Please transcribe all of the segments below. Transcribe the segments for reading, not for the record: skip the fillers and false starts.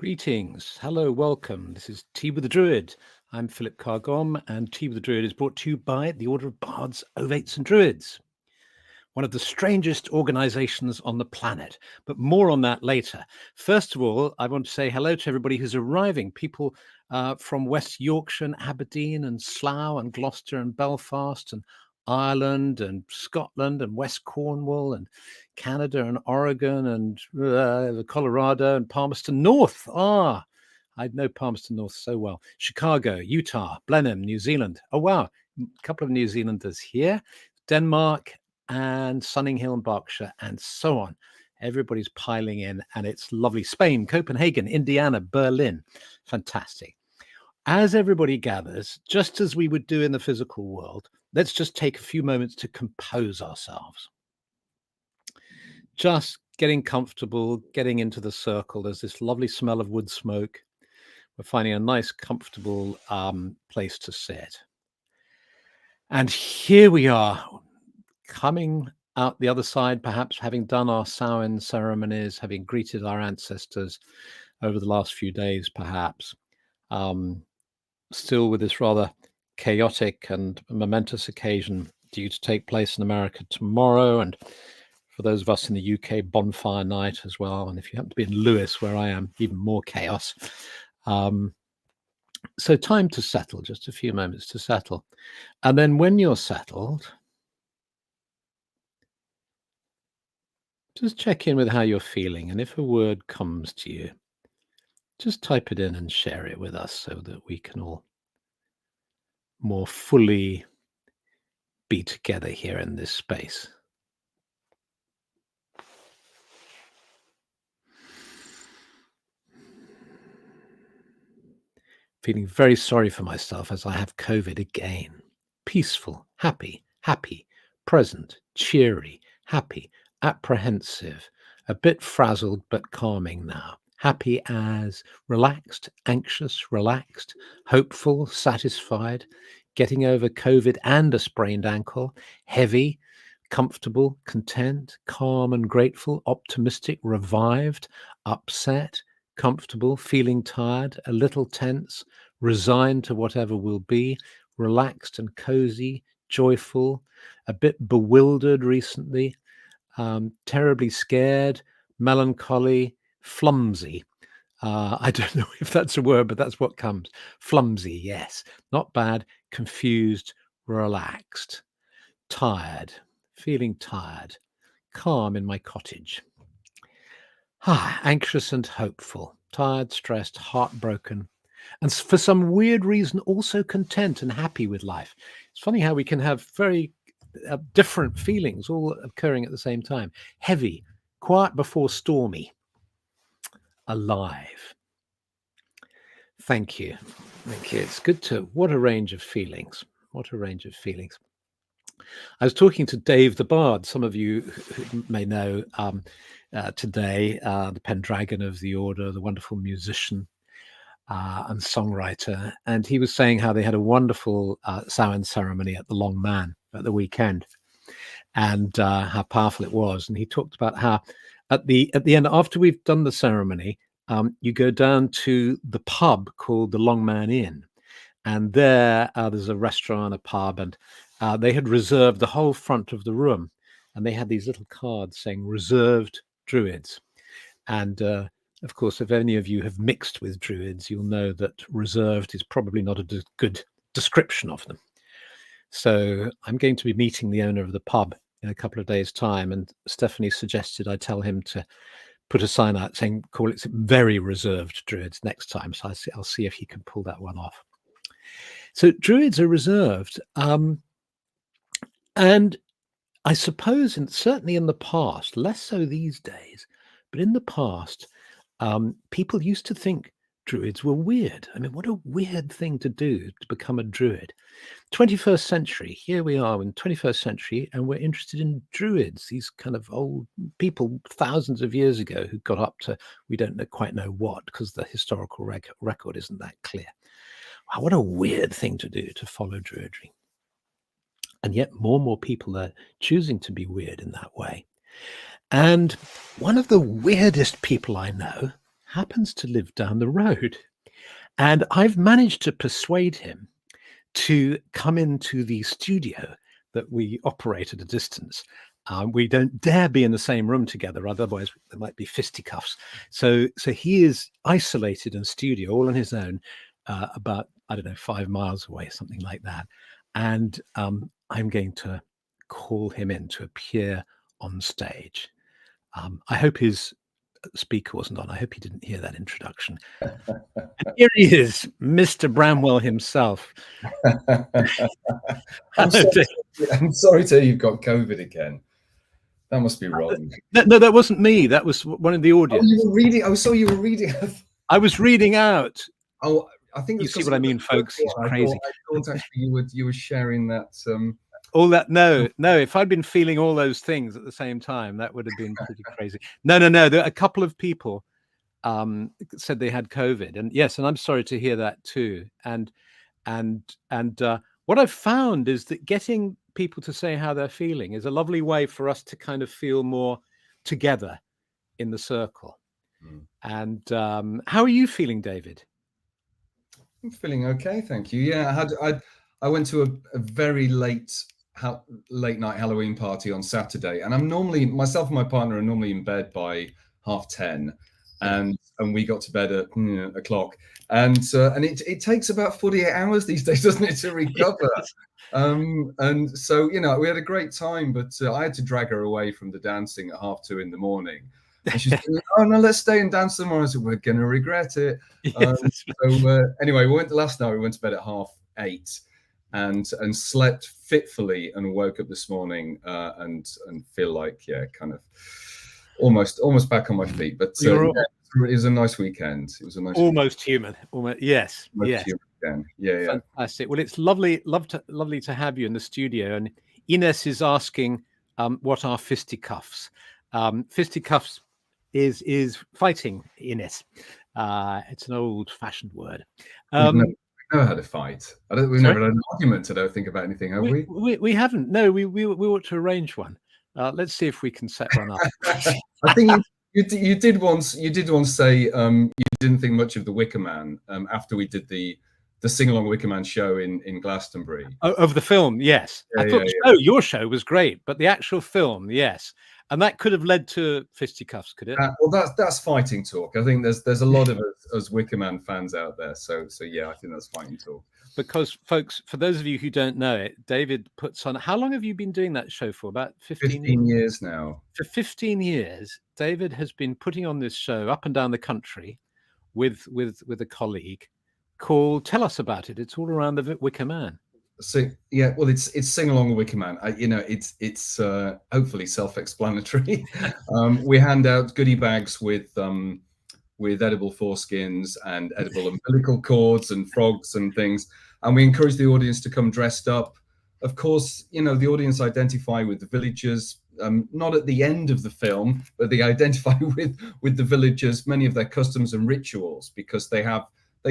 Greetings. Hello, welcome. This is Tea with the Druid. I'm Philip Carr-Gomm, and Tea with the Druid is brought to you by the Order of Bards, Ovates and Druids, one of the strangest organizations on the planet, but more on that later. First of all, I want to say hello to everybody who's arriving, people from West Yorkshire and Aberdeen and Slough and Gloucester and Belfast and Ireland and Scotland and West Cornwall and Canada and Oregon and Colorado and Palmerston North. I know Palmerston North so well. Chicago, Utah, Blenheim, New Zealand. Oh, wow. A couple of New Zealanders here. Denmark and Sunninghill and Berkshire and so on. Everybody's piling in and it's lovely. Spain, Copenhagen, Indiana, Berlin. Fantastic. As everybody gathers, just as we would do in the physical world, let's just take a few moments to compose ourselves. Just getting comfortable, getting into the circle. There's this lovely smell of wood smoke. We're finding a nice, comfortable place to sit. And here we are, coming out the other side, perhaps having done our Samhain ceremonies, having greeted our ancestors over the last few days, perhaps. Still with this rather chaotic and momentous occasion due to take place in America tomorrow, and for those of us in the UK, bonfire night as well. And if you happen to be in Lewis, where I am, even more chaos. So time to settle, just a few moments to settle. And then when you're settled, just check in with how you're feeling. And if a word comes to you, just type it in and share it with us so that we can all more fully be together here in this space. Feeling very sorry for myself as I have COVID again. Peaceful, happy, present, cheery, happy, apprehensive, a bit frazzled but calming now. Happy as relaxed, anxious, relaxed, hopeful, satisfied, getting over COVID and a sprained ankle, heavy, comfortable, content, calm and grateful, optimistic, revived, upset, comfortable, feeling tired, a little tense, resigned to whatever will be, relaxed and cozy, joyful, a bit bewildered recently, terribly scared, melancholy, flumsy. I don't know if that's a word, but that's what comes. Flumsy, yes. Not bad, confused, relaxed, tired, feeling tired, calm in my cottage. Anxious and hopeful, tired, stressed, heartbroken, and for some weird reason also content and happy with life. It's funny how we can have very different feelings all occurring at the same time. Heavy, quiet before stormy, alive. Thank you. Thank you. It's good to, what a range of feelings. What a range of feelings. I was talking to Dave the Bard, some of you who may know today, the Pendragon of the Order, the wonderful musician and songwriter. And he was saying how they had a wonderful Samhain ceremony at the Long Man at the weekend and how powerful it was. And he talked about how at the end, after we've done the ceremony, you go down to the pub called the Long Man Inn. And there, there's a restaurant, a pub, and they had reserved the whole front of the room. And they had these little cards saying reserved Druids. And of course, if any of you have mixed with Druids, you'll know that reserved is probably not a good description of them. So I'm going to be meeting the owner of the pub in a couple of days' time. And Stephanie suggested I tell him to put a sign out saying, call it very reserved Druids next time. So I'll see if he can pull that one off. So Druids are reserved. And I suppose certainly in the past, less so these days, but in the past, people used to think Druids were weird. I mean, what a weird thing to do to become a Druid. 21st century, here we are in 21st century, and we're interested in Druids, these kind of old people thousands of years ago who got up to, we don't quite know what, because the historical record isn't that clear. Wow, what a weird thing to do, to follow Druidry. And yet more and more people are choosing to be weird in that way. And one of the weirdest people I know happens to live down the road. And I've managed to persuade him to come into the studio that we operate at a distance. We don't dare be in the same room together, otherwise there might be fisticuffs. So he is isolated in a studio all on his own, about, I don't know, 5 miles away, something like that. And I'm going to call him in to appear on stage. I hope his speaker wasn't on. I hope he didn't hear that introduction. And here he is, Mr. Bramwell himself. I'm sorry to hear you've got COVID again. That must be wrong. No, that wasn't me. That was one of the audience. Oh, you were reading. Oh, so you were reading. I was reading out. Oh, I think you see what I mean, folks. He's crazy. I thought actually you were sharing that. All that. No. If I'd been feeling all those things at the same time, that would have been pretty crazy. No. There are a couple of people said they had COVID, and yes, and I'm sorry to hear that too. And what I've found is that getting people to say how they're feeling is a lovely way for us to kind of feel more together in the circle. And how are you feeling, David? I'm feeling okay, thank you. Yeah, I went to a very late night Halloween party on Saturday, and I'm normally, myself and my partner are normally in bed by 10:30, and we got to bed at 1:00, and it takes about 48 hours these days, doesn't it, to recover? And so we had a great time, but I had to drag her away from the dancing at 2:30 in the morning. And she's like, oh no, let's stay and dance tomorrow. I said, we're gonna regret it. Yes, so anyway, last night we went to bed at 8:30 and slept fitfully, and woke up this morning and feel like kind of almost back on my feet. But it was a nice weekend. It was a nice almost human. Yes. Human again. Yeah. Fantastic. Well, it's lovely to have you in the studio. And Ines is asking what are fisticuffs. Fisticuffs is fighting, Ines. It's an old-fashioned word. We know how to fight. We've never had an argument, I don't think, about anything, have we? We haven't. No, we ought to arrange one. Let's see if we can set one up. I think you did once say you didn't think much of the Wicker Man after we did the sing-along Wicker Man show in Glastonbury. Of the film, yes. I thought your show was great, but the actual film, yes. And that could have led to fisticuffs, could it? Well, that's fighting talk. I think there's a lot of us Wicker Man fans out there. So yeah, I think that's fighting talk. Because, folks, for those of you who don't know it, David puts on. How long have you been doing that show for? About 15 years now. For 15 years, David has been putting on this show up and down the country with a colleague called. Tell us about it. It's all around the Wicker Man. So yeah, well, it's sing along the Wicker Man. It's hopefully self-explanatory. We hand out goodie bags with edible foreskins and edible umbilical cords and frogs and things, and we encourage the audience to come dressed up. Of course, the audience identify with the villagers, not at the end of the film, but they identify with the villagers, many of their customs and rituals, because they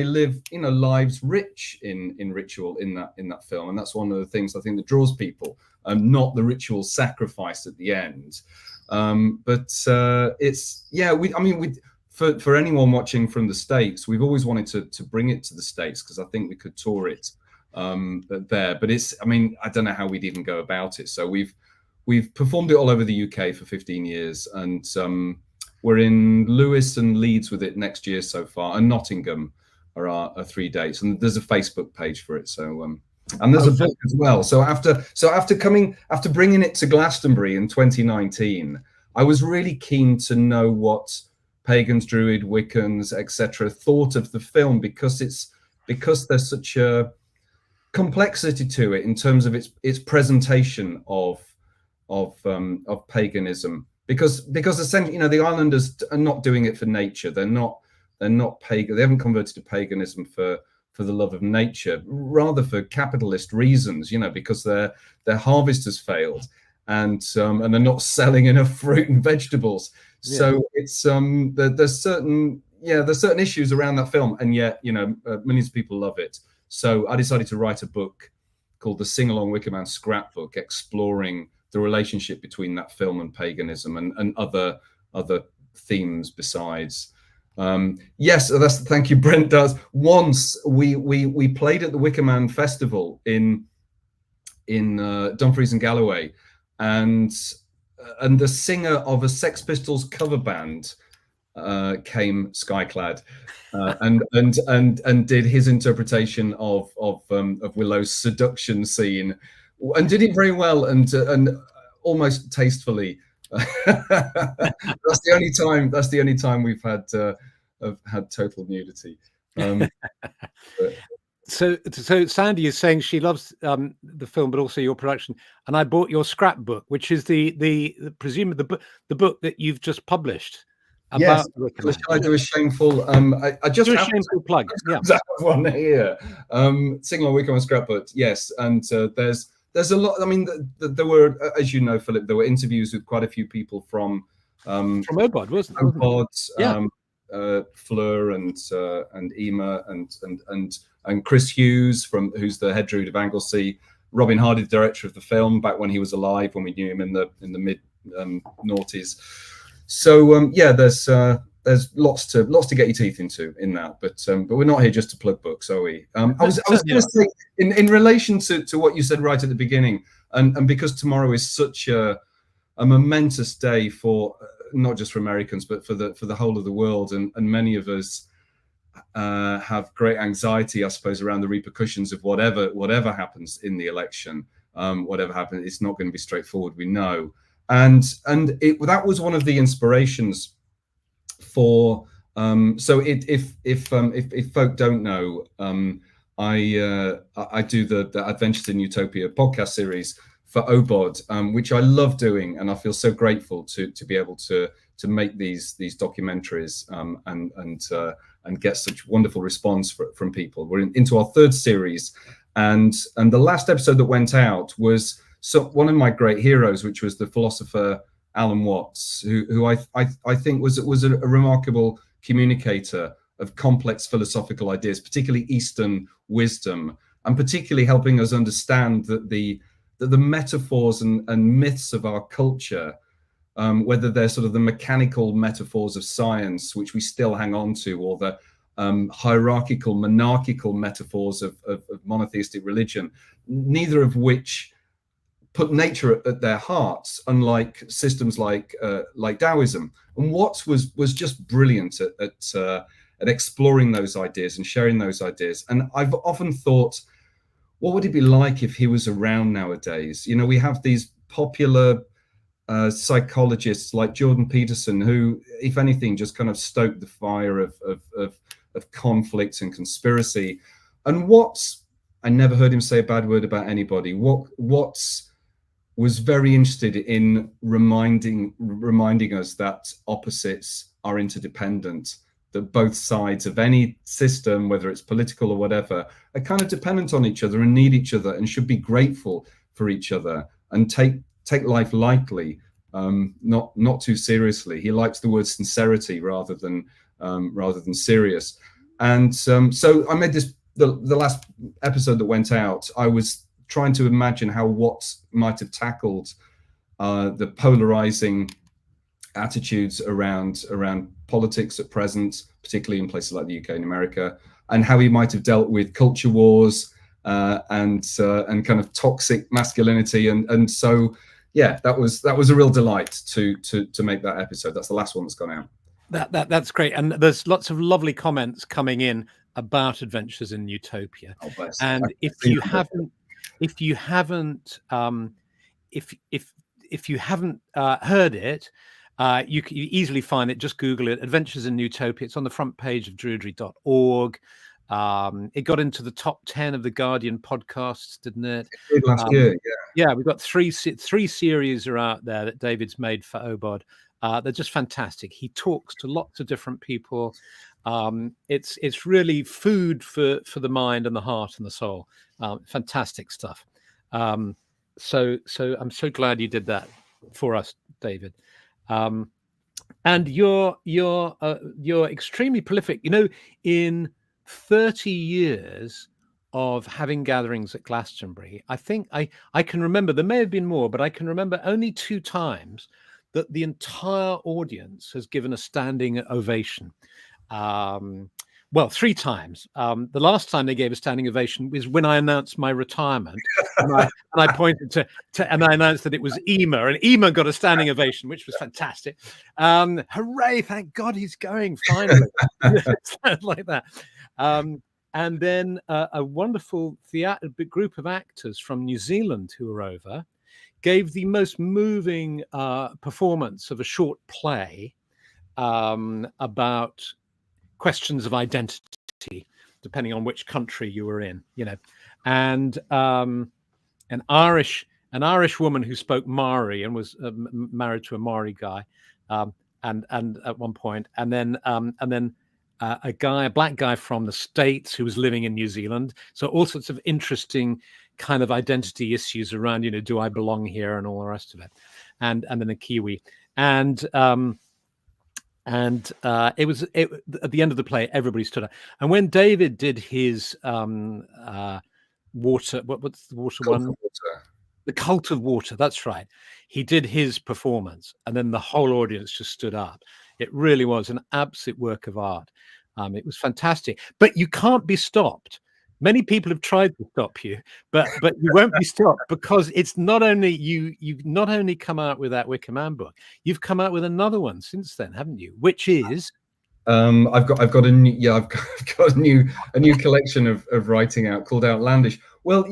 live lives rich in ritual in that film, and that's one of the things I think that draws people, not the ritual sacrifice at the end. For anyone watching from the States, we've always wanted to bring it to the States, because I think we could tour it there. But I don't know how we'd even go about it. So we've performed it all over the UK for 15 years, and we're in Lewis and Leeds with it next year so far, and Nottingham are our 3 dates, and there's a Facebook page for it. So and there's a book as well. So after bringing it to Glastonbury in 2019, I was really keen to know what pagans, Druid, Wiccans, etc. thought of the film, because there's such a complexity to it in terms of its presentation of paganism. Because essentially, the islanders are not doing it for nature. They're not pagan. They haven't converted to paganism for the love of nature, rather for capitalist reasons, because their harvest has failed, and they're not selling enough fruit and vegetables. Yeah. So it's there's certain issues around that film, and yet millions of people love it. So I decided to write a book called The Sing Along Wicker Man Scrapbook, exploring the relationship between that film and paganism and other themes besides. Yes, thank you, Brent. Does once we played at the Wicker Man Festival in Dumfries and Galloway, and the singer of a Sex Pistols cover band came skyclad, and did his interpretation of Willow's seduction scene, and did it very well, and almost tastefully. That's the only time we've had total nudity. So Sandy is saying she loves the film, but also your production. And I bought your scrapbook, which is the presumably the book that you've just published about the Wicker Man. Shall I do a shameful? I just do a have shameful plug. Yeah, I have one here. Sing Along Wicker Man scrapbook. Yes, and there's a lot. I mean, there were, as you know, Philip, there were interviews with quite a few people from Obod, wasn't it? Obod, yeah. Fleur and Ema and Chris Hughes, who's the head druid of Anglesey, Robin Hardy, the director of the film, back when he was alive, when we knew him in the mid noughties. So yeah, there's lots to get your teeth into in that, but we're not here just to plug books, are we? I was going to say, in relation to what you said right at the beginning, and because tomorrow is such a momentous day for not just for Americans, but for the whole of the world, and many of us have great anxiety, I suppose, around the repercussions of whatever happens in the election. Whatever happens, it's not going to be straightforward, we know. And that was one of the inspirations for. So if folk don't know, I do the Adventures in Utopia podcast series for Obod, which I love doing, and I feel so grateful to be able to make these documentaries and get such wonderful response from people. We're into our third series, and the last episode that went out was one of my great heroes, which was the philosopher Alan Watts, who I think was a remarkable communicator of complex philosophical ideas, particularly Eastern wisdom, and particularly helping us understand that the metaphors and myths of our culture, whether they're sort of the mechanical metaphors of science, which we still hang on to, or the hierarchical, monarchical metaphors of monotheistic religion, neither of which put nature at their hearts, unlike systems like Taoism. And Watts was just brilliant at exploring those ideas and sharing those ideas. And I've often thought, what would it be like if he was around nowadays? You know, we have these popular psychologists like Jordan Peterson, who, if anything, just kind of stoked the fire of conflict and conspiracy. And Watts, I never heard him say a bad word about anybody. Watts was very interested in reminding us that opposites are interdependent, that both sides of any system, whether it's political or whatever, are kind of dependent on each other and need each other and should be grateful for each other and take life lightly, not too seriously. He likes the word sincerity rather than serious. And so I made this the last episode that went out. I was trying to imagine how Watts might have tackled the polarizing attitudes around politics at present, particularly in places like the UK and America, and how he might have dealt with culture wars and kind of toxic masculinity. And so, yeah, that was a real delight to make that episode. That's the last one that's gone out. That's great, and there's lots of lovely comments coming in about Adventures in Utopia. Oh, bless. And if you haven't heard it, you can easily find it. Just Google it, Adventures in Utopia. It's on the front page of druidry.org. It got into the top 10 of the Guardian podcasts, didn't it? It did last year, yeah. Yeah, we've got three series are out there that David's made for Obod. They're just fantastic. He talks to lots of different people. It's really food for the mind and the heart and the soul. Fantastic stuff. So I'm so glad you did that for us, David. And you're extremely prolific. You know, in 30 years of having gatherings at Glastonbury, I think I can remember, there may have been more, but I can remember only 2 times that the entire audience has given a standing ovation. Well, 3 times. The last time they gave a standing ovation was when I announced my retirement, and I pointed and I announced that it was Ema, and Ema got a standing ovation, which was fantastic. Hooray! Thank God he's going finally, like that. And then a wonderful group of actors from New Zealand who were over gave the most moving performance of a short play about questions of identity, depending on which country you were in, and an Irish woman who spoke Maori and was married to a Maori guy, and at one point, and then a black guy from the States who was living in New Zealand. So all sorts of interesting kind of identity issues around, do I belong here and all the rest of it, and then a Kiwi, and it was at the end of the play, everybody stood up, and when David did his water, what's the water one? Water. The Cult of Water, that's right. He did his performance, and then the whole audience just stood up. It really was an absolute work of art. It was fantastic, but you can't be stopped. Many people have tried to stop you, but you won't be stopped, because it's not only you've not only come out with that Wicker Man book, you've come out with another one since then, haven't you? Which is I've got a new collection of writing out called Outlandish. Well,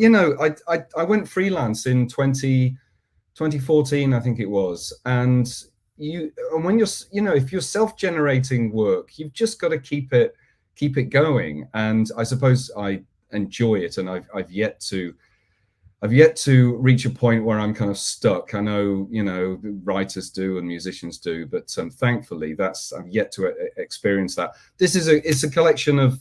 I went freelance in 2014, I think it was, and when you're if you're self-generating work, you've just got to keep it going. And I suppose I enjoy it, and I've yet to reach a point where I'm kind of stuck. I know writers do and musicians do, but thankfully I've yet to experience that. It's a collection of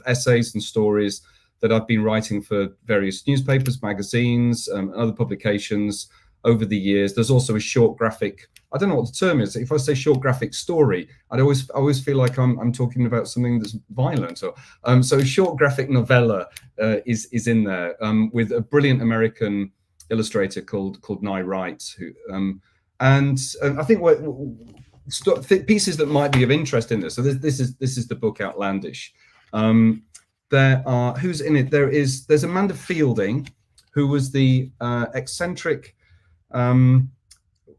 essays and stories that I've been writing for various newspapers, magazines, and other publications over the years. There's also a short graphic, I don't know what the term is. If I say short graphic story, I always feel like I'm talking about something that's violent. Or so a short graphic novella is in there, with a brilliant American illustrator called Nye Wright, who and I think pieces that might be of interest in this. So this is the book Outlandish. Who's in it? There's Amanda Fielding, who was the eccentric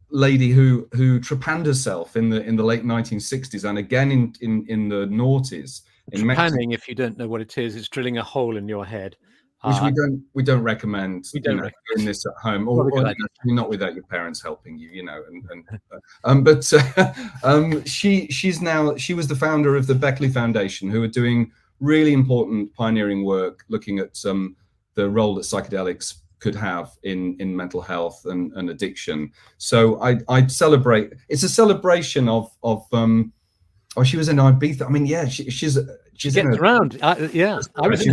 lady who trepanned herself in the late 1960s, and again in the noughties. Trepanning, if you don't know what it is, it's drilling a hole in your head, which we don't recommend. We don't recommend doing this at home, or not without your parents helping you. She was the founder of the Beckley Foundation, who are doing really important pioneering work looking at the role that psychedelics could have in mental health and addiction. So I'd celebrate. It's a celebration of she was in Ibiza. I mean, yeah, she gets around. Yeah, I was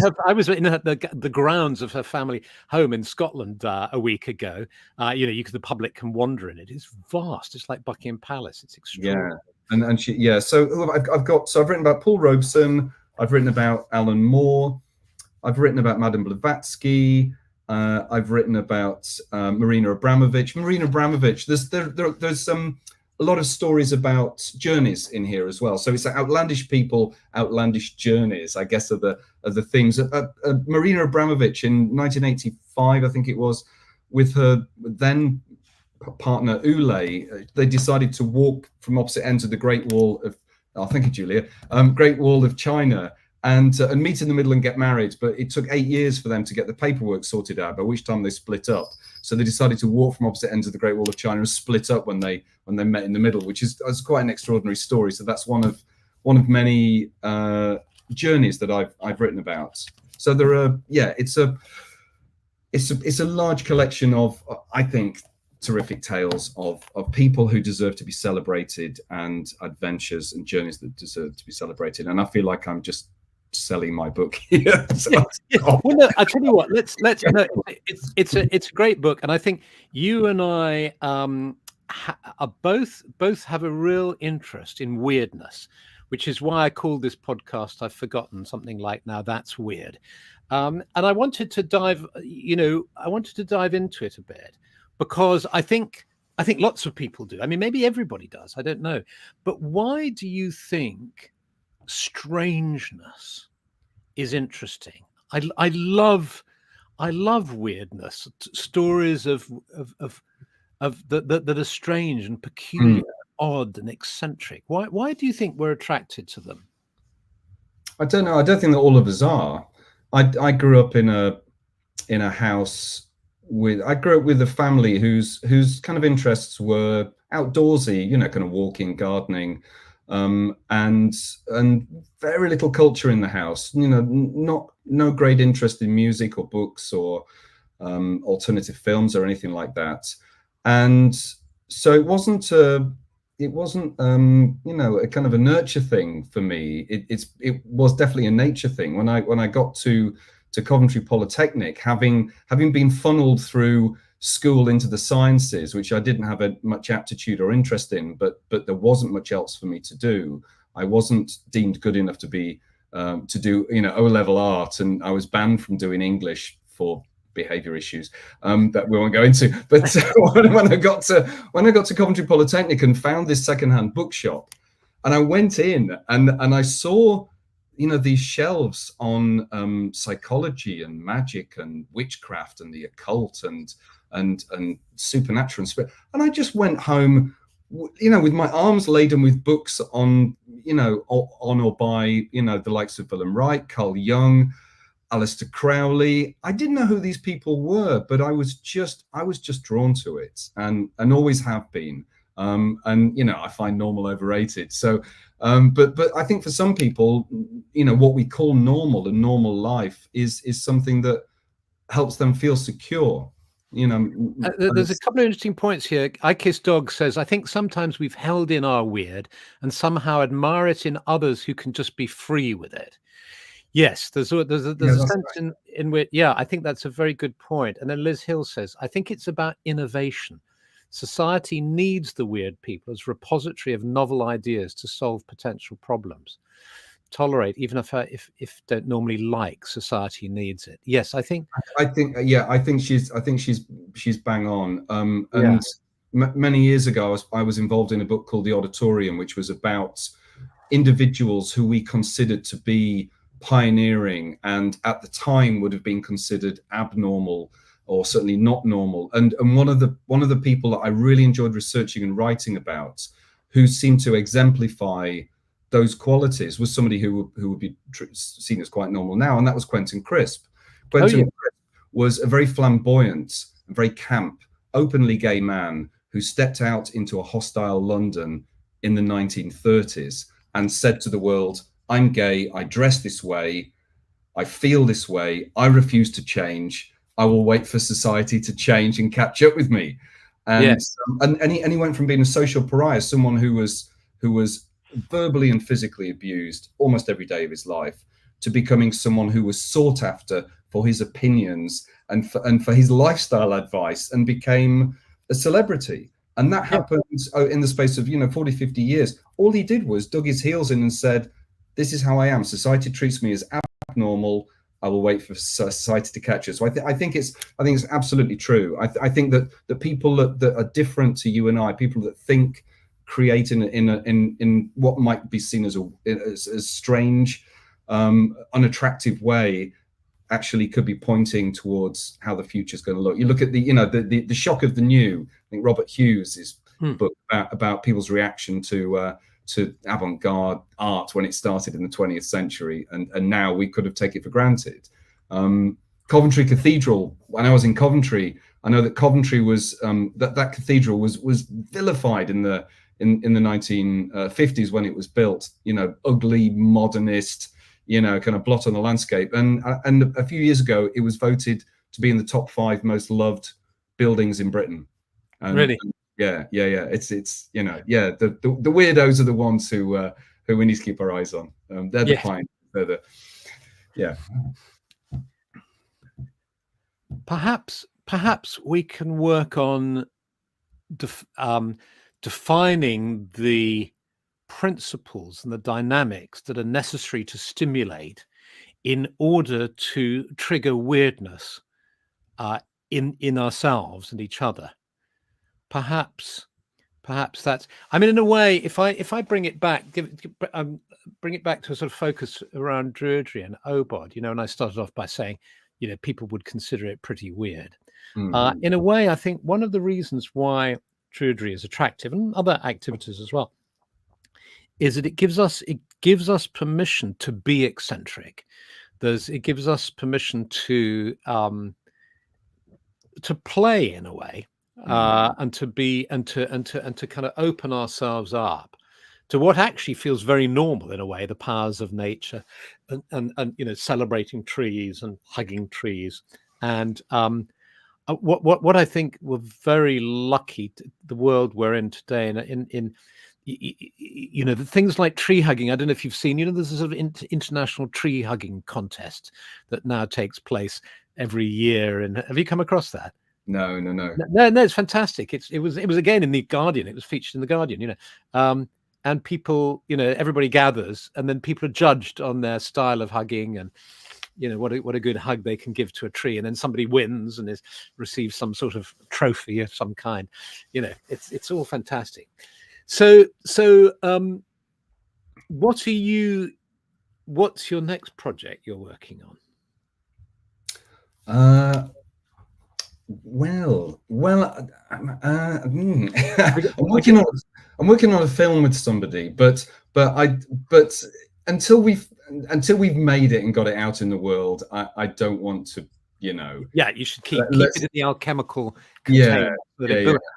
in the grounds of her family home in Scotland a week ago. The public can wander in it. It's vast. It's like Buckingham Palace. It's extraordinary. Yeah, and she So I've written about Paul Robeson. I've written about Alan Moore. I've written about Madame Blavatsky. I've written about Marina Abramovich. There's a lot of stories about journeys in here as well. So it's outlandish people, outlandish journeys, I guess, are the themes. Marina Abramovich in 1985, I think it was, with her then partner Ule, they decided to walk from opposite ends of the Great Wall of, thank you, Julia, Great Wall of China, and meet in the middle and get married. But it took 8 years for them to get the paperwork sorted out, by which time they split up. So they decided to walk from opposite ends of the Great Wall of China and split up when they met in the middle, which is quite an extraordinary story. So that's one of many journeys that I've written about. So there are, it's a large collection of, I think, terrific tales of people who deserve to be celebrated, and adventures and journeys that deserve to be celebrated. And I feel like I'm just selling my book here. Well, no, I tell you what, let's no, it's a great book, and I think you and I are both have a real interest in weirdness, which is why I called this podcast, I've forgotten, something like Now That's Weird. And I wanted to dive into it a bit, because I think lots of people do. I mean, maybe everybody does, I don't know. But why do you think strangeness is interesting. I love weirdness, stories of that are strange and peculiar, odd and eccentric. Why do you think we're attracted to them? I don't know. I don't think that all of us are. I grew up in a house with I grew up with a family whose kind of interests were outdoorsy, kind of walking, gardening, and very little culture in the house. No great interest in music or books or alternative films or anything like that. And so it wasn't a kind of a nurture thing for me. It was definitely a nature thing. When I got to Coventry Polytechnic, having been funneled through school into the sciences, which I didn't have much aptitude or interest in, but there wasn't much else for me to do. I wasn't deemed good enough to be to do O-level art, and I was banned from doing English for behavior issues that we won't go into. But when I got to Coventry Polytechnic and found this secondhand bookshop, and I went in and I saw these shelves on psychology and magic and witchcraft and the occult and supernatural and spirit, and I just went home with my arms laden with books on or by the likes of Wilhelm Reich, Carl Jung, Aleister Crowley. I didn't know who these people were, but I was just drawn to it, and always have been. And I find normal overrated. So, but I think for some people, what we call normal and normal life is something that helps them feel secure. There's a couple of interesting points here. I Kiss Dog says, I think sometimes we've held in our weird and somehow admire it in others who can just be free with it. Yes, there's a sense in which, I think that's a very good point. And then Liz Hill says, I think it's about innovation. Society needs the weird people as repository of novel ideas to solve potential problems. Tolerate, even if don't normally like, society needs it. Yes, I think she's bang on. And many years ago, I was involved in a book called The Auditorium, which was about individuals who we considered to be pioneering and at the time would have been considered abnormal or certainly not normal. And one of the people that I really enjoyed researching and writing about, who seemed to exemplify those qualities, was somebody who would be seen as quite normal now, and that was Quentin Crisp. Quentin Crisp was a very flamboyant, very camp, openly gay man who stepped out into a hostile London in the 1930s and said to the world, I'm gay, I dress this way, I feel this way, I refuse to change, I will wait for society to change and catch up with me. And he went from being a social pariah, someone who was verbally and physically abused almost every day of his life, to becoming someone who was sought after for his opinions and for his lifestyle advice, and became a celebrity. And that happened in the space of 40, 50 years. All he did was dug his heels in and said, this is how I am. Society treats me as abnormal. I will wait for society to catch us. So I think it's absolutely true. I think that people that are different to you and I, people that think, create in what might be seen as a strange, unattractive way, actually could be pointing towards how the future is going to look. You look at the shock of the new. I think Robert Hughes' book about people's reaction to avant-garde art when it started in the 20th century, and now we could have taken it for granted. Coventry Cathedral, when I was in Coventry, I know that Coventry was that cathedral was vilified in the 1950s when it was built. Ugly, modernist, kind of blot on the landscape. And a few years ago, it was voted to be in the top 5 most loved buildings in Britain. And, really? Yeah. It's the weirdos are the ones who we need to keep our eyes on. They're the pioneers. Perhaps we can work on defining the principles and the dynamics that are necessary to stimulate in order to trigger weirdness in ourselves and each other. Perhaps Perhaps that's. I mean, in a way, if I bring it back, bring it back to a sort of focus around Druidry and Obod, and I started off by saying, people would consider it pretty weird. In a way, I think one of the reasons why Druidry is attractive, and other activities as well, is that it gives us permission to be eccentric. It gives us permission to play in a way. And to kind of open ourselves up to what actually feels very normal in a way, the powers of nature, and celebrating trees and hugging trees. And what I think we're very lucky the world we're in today, in the things like tree hugging. I don't know if you've seen, there's a sort of international tree hugging contest that now takes place every year. And have you come across that? No. It's fantastic. It was again in the Guardian. It was featured in the Guardian. And people, everybody gathers, and then people are judged on their style of hugging, and what a good hug they can give to a tree, and then somebody wins and receives some sort of trophy of some kind. It's all fantastic. So what's your next project you're working on? Well, I'm working on a film with somebody, but until we've made it and got it out in the world, I don't want to, Yeah, you should keep it in the alchemical container.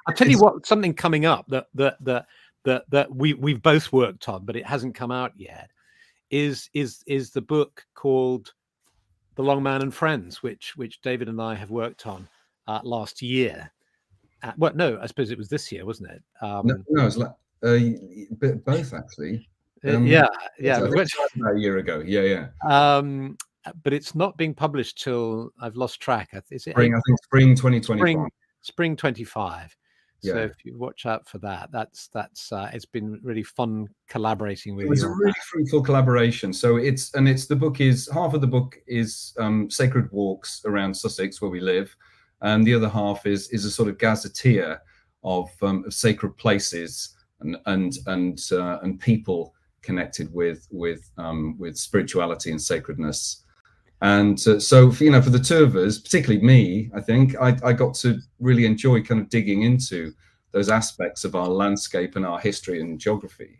I'll tell you what, something coming up that we've both worked on, but it hasn't come out yet, is the book called The Long Man and Friends, which David and I have worked on last year. No, I suppose it was this year, wasn't it? No, it was like both actually. Yeah. About a year ago. Yeah. But it's not being published till, I've lost track. Is it spring? I think spring 2025. Spring 25. Yeah. So if you watch out for that, that's it's been really fun collaborating with you. It was a really fruitful collaboration. So the book is, half of the book is sacred walks around Sussex where we live, and the other half is a sort of gazetteer of sacred places and people connected with spirituality and sacredness. And so for the two of us, particularly me, I think I got to really enjoy kind of digging into those aspects of our landscape and our history and geography.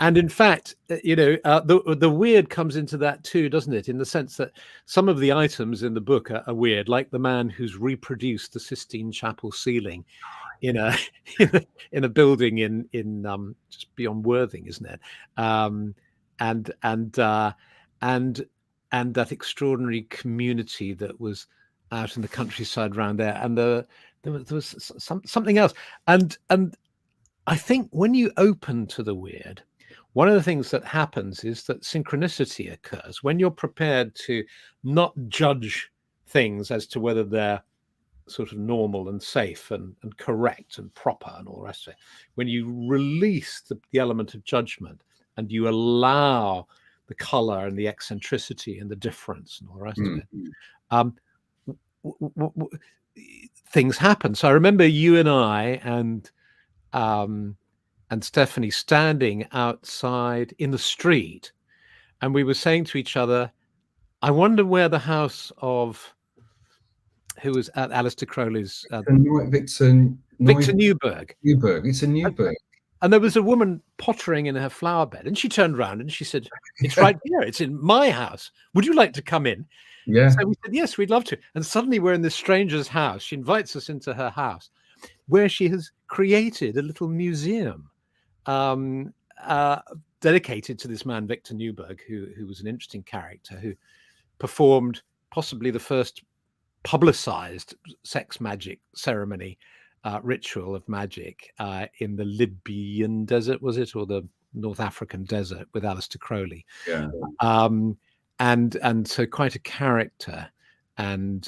And in fact, the weird comes into that too, doesn't it? In the sense that some of the items in the book are weird, like the man who's reproduced the Sistine Chapel ceiling in a in a building in just beyond Worthing, isn't it? And that extraordinary community that was out in the countryside around there, and there was something else. And I think when you open to the weird, one of the things that happens is that synchronicity occurs when you're prepared to not judge things as to whether they're sort of normal and safe and correct and proper and all the rest of it. When you release the element of judgment and you allow the color and the eccentricity and the difference and all the rest of it, things happen. So I remember you and I and Stephanie standing outside in the street, and we were saying to each other, I wonder where the house of, who was at Aleister Crowley's, Victor Newburgh. It's in Newburgh. And there was a woman pottering in her flower bed, and she turned around and she said, it's right here, it's in my house. Would you like to come in? Yeah. So we said, yes, we'd love to. And suddenly we're in this stranger's house. She invites us into her house, where she has created a little museum dedicated to this man, Victor Newburgh, who was an interesting character, who performed possibly the first publicized sex magic ceremony, ritual of magic in the Libyan desert, was it, or the North African desert, with Aleister Crowley. Yeah. And so quite a character. And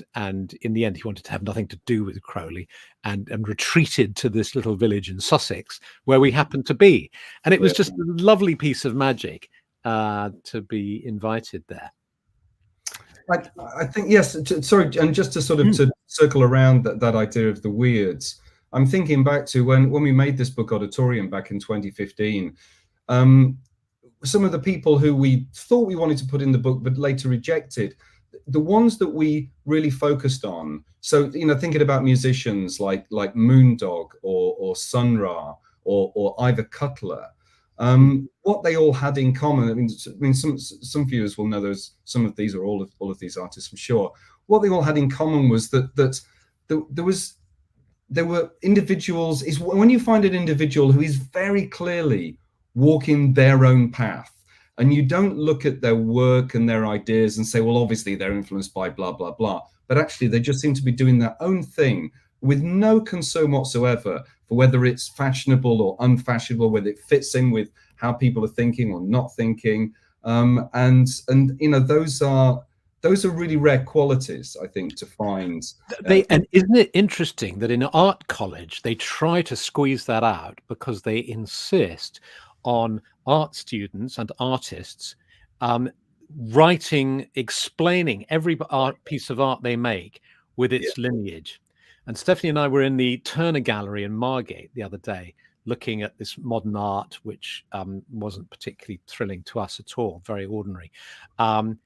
in the end, he wanted to have nothing to do with Crowley, and retreated to this little village in Sussex where we happened to be. And it was just a lovely piece of magic to be invited there. I think, yes. Sorry, and just to sort of to circle around that idea of the weirds. I'm thinking back to when we made this book Auditorium back in 2015. Some of the people who we thought we wanted to put in the book but later rejected, the ones that we really focused on. So, thinking about musicians like Moondog or Sun Ra or Ivor Cutler, what they all had in common. I mean, some viewers will know there's some of these, or all of these artists, I'm sure. What they all had in common was that there were individuals. Is when you find an individual who is very clearly walking their own path, and you don't look at their work and their ideas and say, well, obviously they're influenced by blah blah blah, but actually they just seem to be doing their own thing with no concern whatsoever for whether it's fashionable or unfashionable, whether it fits in with how people are thinking or not thinking. And those are really rare qualities, I think, to find. And isn't it interesting that in art college they try to squeeze that out, because they insist on art students and artists explaining every piece of art they make with its lineage. And Stephanie and I were in the Turner Gallery in Margate the other day, looking at this modern art, which wasn't particularly thrilling to us at all, very ordinary. And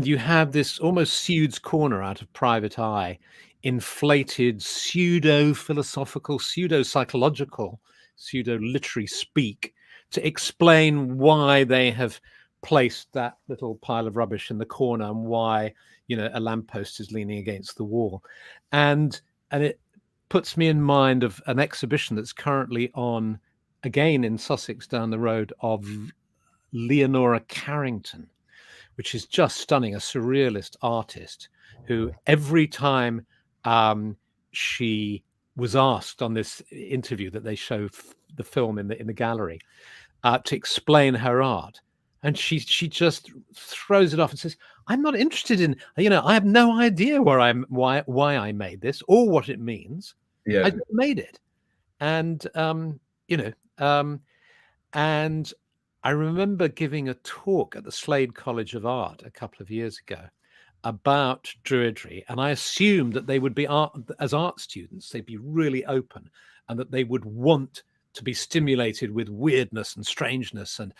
you have this almost Seude's Corner out of Private Eye, inflated pseudo-philosophical, pseudo-psychological, pseudo-literary speak to explain why they have placed that little pile of rubbish in the corner and why, a lamppost is leaning against the wall. And it puts me in mind of an exhibition that's currently on, again in Sussex down the road, of Leonora Carrington, which is just stunning, a surrealist artist who every time she was asked on this interview that they show the film in the gallery to explain her art, and she just throws it off and says, I'm not interested in, I have no idea why I made this or what it means. I just made it. And and I remember giving a talk at the Slade College of Art a couple of years ago about Druidry, and I assumed that they would be as art students, they'd be really open, and that they would want to be stimulated with weirdness and strangeness and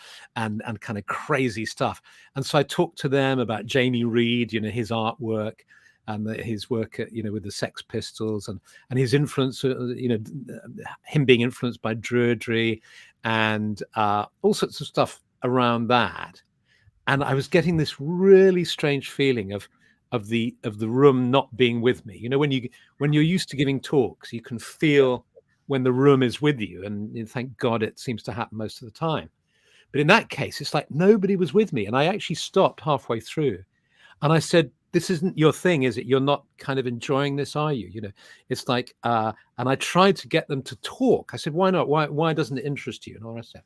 kind of crazy stuff. And so I talked to them about Jamie Reed, his artwork, and his work, with the Sex Pistols, and his influence, him being influenced by Druidry, and all sorts of stuff around that. And I was getting this really strange feeling of the room not being with me. When you're used to giving talks, you can feel when the room is with you, and thank God it seems to happen most of the time. But in that case, it's like nobody was with me, and I actually stopped halfway through, and I said, this isn't your thing, is it? You're not kind of enjoying this, are you? It's like, and I tried to get them to talk. I said, why not? Why doesn't it interest you? And all that.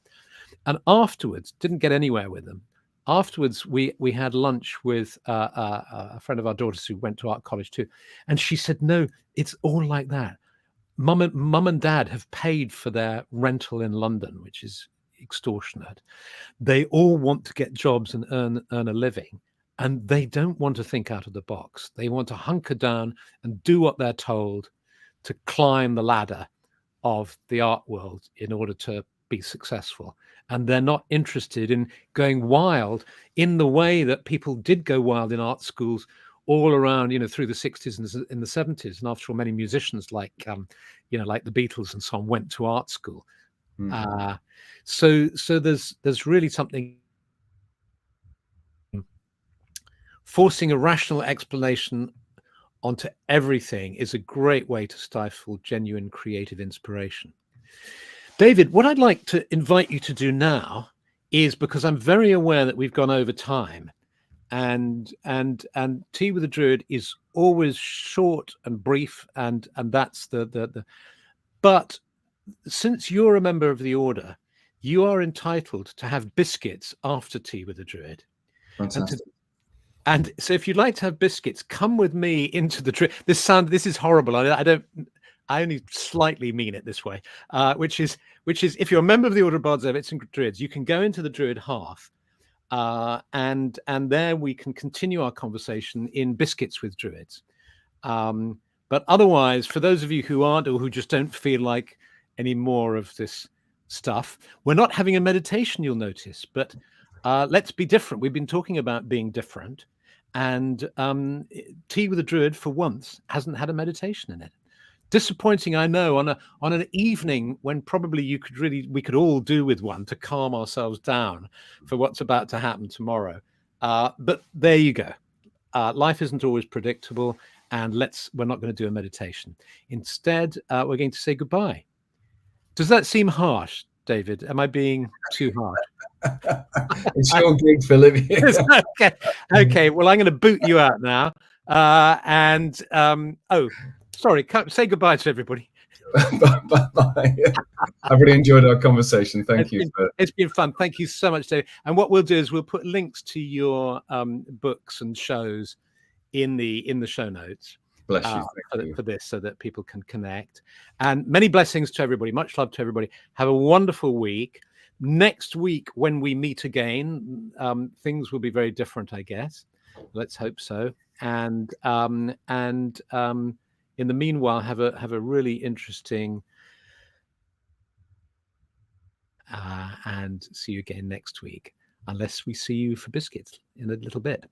And afterwards, didn't get anywhere with them. Afterwards, we had lunch with a friend of our daughter's who went to art college too. And she said, no, it's all like that. Mum and dad have paid for their rental in London, which is extortionate. They all want to get jobs and earn a living. And they don't want to think out of the box. They want to hunker down and do what they're told to climb the ladder of the art world in order to be successful. And they're not interested in going wild in the way that people did go wild in art schools all around, through the 60s and in the 70s. And after all, many musicians like the Beatles and so on went to art school. So there's really something. Forcing a rational explanation onto everything is a great way to stifle genuine creative inspiration. David, what I'd like to invite you to do now is, because I'm very aware that we've gone over time, and Tea with a Druid is always short and brief, and that's the but since you're a member of the order, you are entitled to have biscuits after Tea with a Druid. Fantastic. And so if you'd like to have biscuits, come with me into the Druid. This is horrible. I only slightly mean it this way, which is if you're a member of the Order of Bards, Hermits and Druids, you can go into the Druid Hearth, and there we can continue our conversation in Biscuits with Druids. But otherwise, for those of you who aren't, or who just don't feel like any more of this stuff, we're not having a meditation, you'll notice, but let's be different. We've been talking about being different, and Tea with a Druid for once hasn't had a meditation in it. Disappointing, I know, on an evening when probably we could all do with one to calm ourselves down for what's about to happen tomorrow. But there you go. Life isn't always predictable, and we're not going to do a meditation. Instead, we're going to say goodbye. Does that seem harsh, David? Am I being too harsh? It's your gig, Philip. Okay. Well, I'm going to boot you out now. Oh, sorry. Say goodbye to everybody. Bye. I've really enjoyed our conversation. Thank you. It's been fun. Thank you so much, David. And what we'll do is we'll put links to your books and shows in the show notes. Bless you. For this, so that people can connect. And many blessings to everybody. Much love to everybody. Have a wonderful week. Next week, when we meet again, things will be very different, I guess. Let's hope so. And in the meanwhile, have a really interesting and see you again next week, unless we see you for biscuits in a little bit.